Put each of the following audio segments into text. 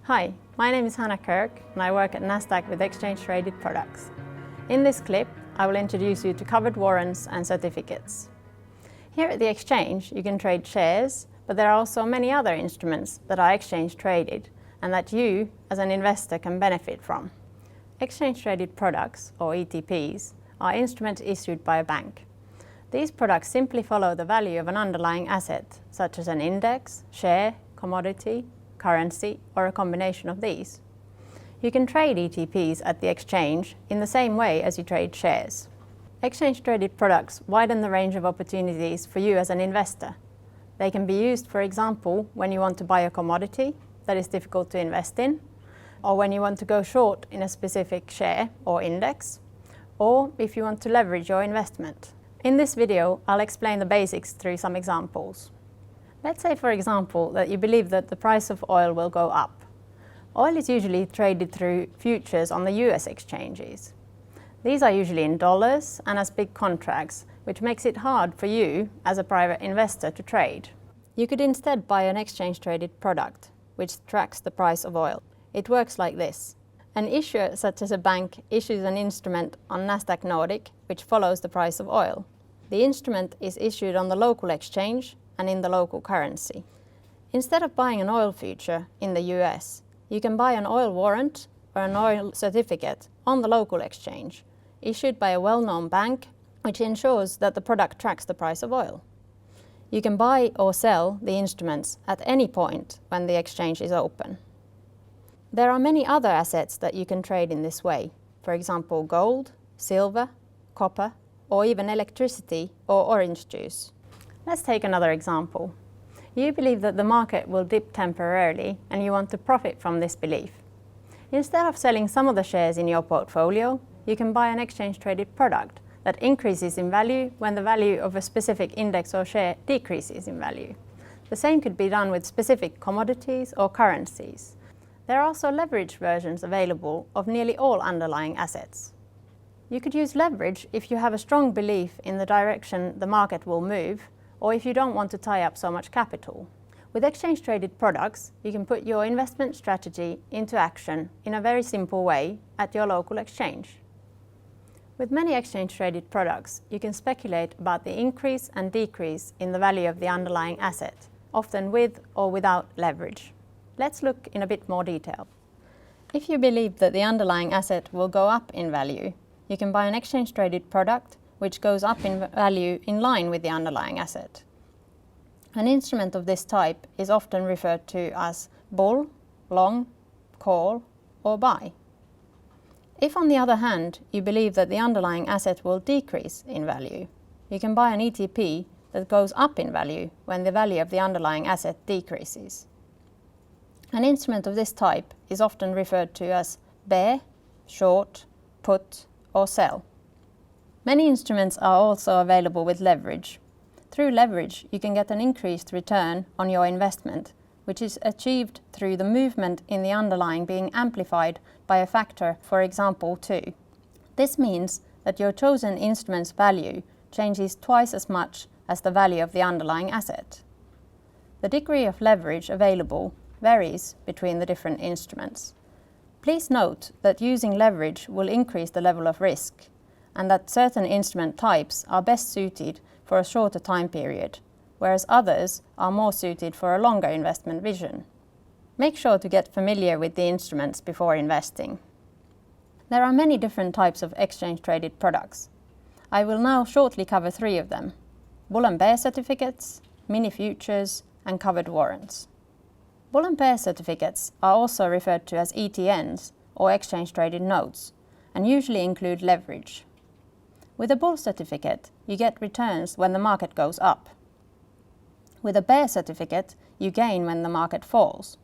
Hi, my name is Hannah Kirk and I work at Nasdaq with exchange-traded products. In this clip, I will introduce you to covered warrants and certificates. Here at the exchange, you can trade shares, but there are also many other instruments that are exchange-traded and that you, as an investor, can benefit from. Exchange-traded products, or ETPs, are instruments issued by a bank. These products simply follow the value of an underlying asset, such as an index, share, commodity, currency, or a combination of these. You can trade ETPs at the exchange in the same way as you trade shares. Exchange-traded products widen the range of opportunities for you as an investor. They can be used, for example, when you want to buy a commodity that is difficult to invest in, or when you want to go short in a specific share or index, or if you want to leverage your investment. In this video, I'll explain the basics through some examples. Let's say, for example, that you believe that the price of oil will go up. Oil is usually traded through futures on the US exchanges. These are usually in dollars and as big contracts, which makes it hard for you as a private investor to trade. You could instead buy an exchange-traded product, which tracks the price of oil. It works like this. An issuer, such as a bank, issues an instrument on Nasdaq Nordic, which follows the price of oil. The instrument is issued on the local exchange and in the local currency. Instead of buying an oil future in the US, you can buy an oil warrant or an oil certificate on the local exchange, issued by a well-known bank, which ensures that the product tracks the price of oil. You can buy or sell the instruments at any point when the exchange is open. There are many other assets that you can trade in this way, for example gold, silver, copper, or even electricity or orange juice. Let's take another example. You believe that the market will dip temporarily and you want to profit from this belief. Instead of selling some of the shares in your portfolio, you can buy an exchange-traded product that increases in value when the value of a specific index or share decreases in value. The same could be done with specific commodities or currencies. There are also leveraged versions available of nearly all underlying assets. You could use leverage if you have a strong belief in the direction the market will move, or if you don't want to tie up so much capital. With exchange-traded products, you can put your investment strategy into action in a very simple way at your local exchange. With many exchange-traded products, you can speculate about the increase and decrease in the value of the underlying asset, often with or without leverage. Let's look in a bit more detail. If you believe that the underlying asset will go up in value, you can buy an exchange-traded product which goes up in value in line with the underlying asset. An instrument of this type is often referred to as bull, long, call, or buy. If, on the other hand, you believe that the underlying asset will decrease in value, you can buy an ETP that goes up in value when the value of the underlying asset decreases. An instrument of this type is often referred to as bear, short, put, or sell. Many instruments are also available with leverage. Through leverage, you can get an increased return on your investment, which is achieved through the movement in the underlying being amplified by a factor, for example, 2. This means that your chosen instrument's value changes twice as much as the value of the underlying asset. The degree of leverage available varies between the different instruments. Please note that using leverage will increase the level of risk, and that certain instrument types are best suited for a shorter time period, whereas others are more suited for a longer investment vision. Make sure to get familiar with the instruments before investing. There are many different types of exchange-traded products. I will now shortly cover 3 of them: bull and bear certificates, mini futures, and covered warrants. Bull and bear certificates are also referred to as ETNs, or exchange-traded notes, and usually include leverage. With a bull certificate, you get returns when the market goes up. With a bear certificate, you gain when the market falls.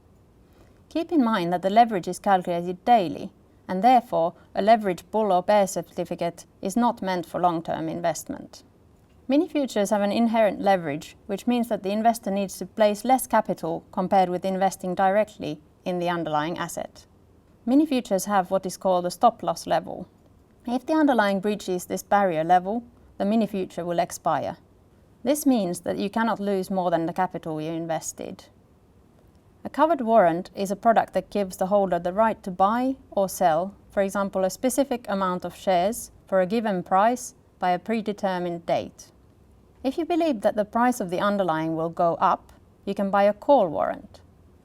Keep in mind that the leverage is calculated daily, and therefore a leveraged bull or bear certificate is not meant for long-term investment. Mini futures have an inherent leverage, which means that the investor needs to place less capital compared with investing directly in the underlying asset. Mini futures have what is called a stop-loss level. If the underlying breaches this barrier level, the mini future will expire. This means that you cannot lose more than the capital you invested. A covered warrant is a product that gives the holder the right to buy or sell, for example, a specific amount of shares for a given price by a predetermined date. If you believe that the price of the underlying will go up, you can buy a call warrant.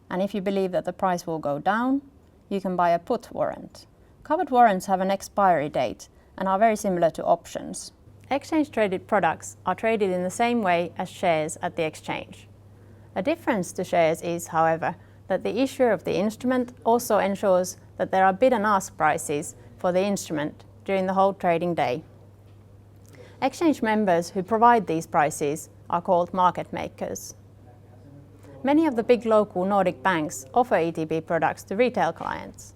And if you believe that the price will go down, you can buy a put warrant. Covered warrants have an expiry date and are very similar to options. Exchange-traded products are traded in the same way as shares at the exchange. A difference to shares is, however, that the issuer of the instrument also ensures that there are bid and ask prices for the instrument during the whole trading day. Exchange members who provide these prices are called market makers. Many of the big local Nordic banks offer ETP products to retail clients.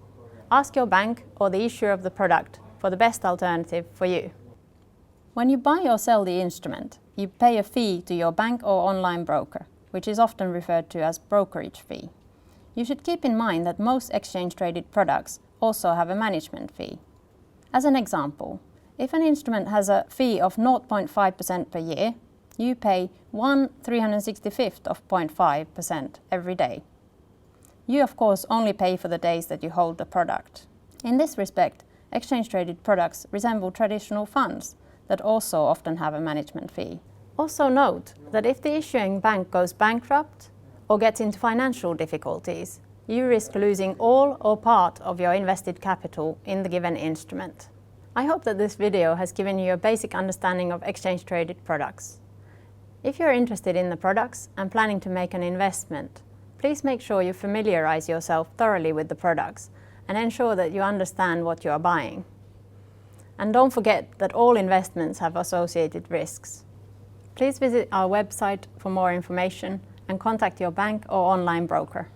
Ask your bank or the issuer of the product for the best alternative for you. When you buy or sell the instrument, you pay a fee to your bank or online broker, which is often referred to as brokerage fee. You should keep in mind that most exchange-traded products also have a management fee. As an example, if an instrument has a fee of 0.5% per year, you pay 1/365th of 0.5% every day. You of course only pay for the days that you hold the product. In this respect, exchange-traded products resemble traditional funds that also often have a management fee. Also note that if the issuing bank goes bankrupt or gets into financial difficulties, you risk losing all or part of your invested capital in the given instrument. I hope that this video has given you a basic understanding of exchange-traded products. If you're interested in the products and planning to make an investment, please make sure you familiarize yourself thoroughly with the products and ensure that you understand what you are buying. And don't forget that all investments have associated risks. Please visit our website for more information and contact your bank or online broker.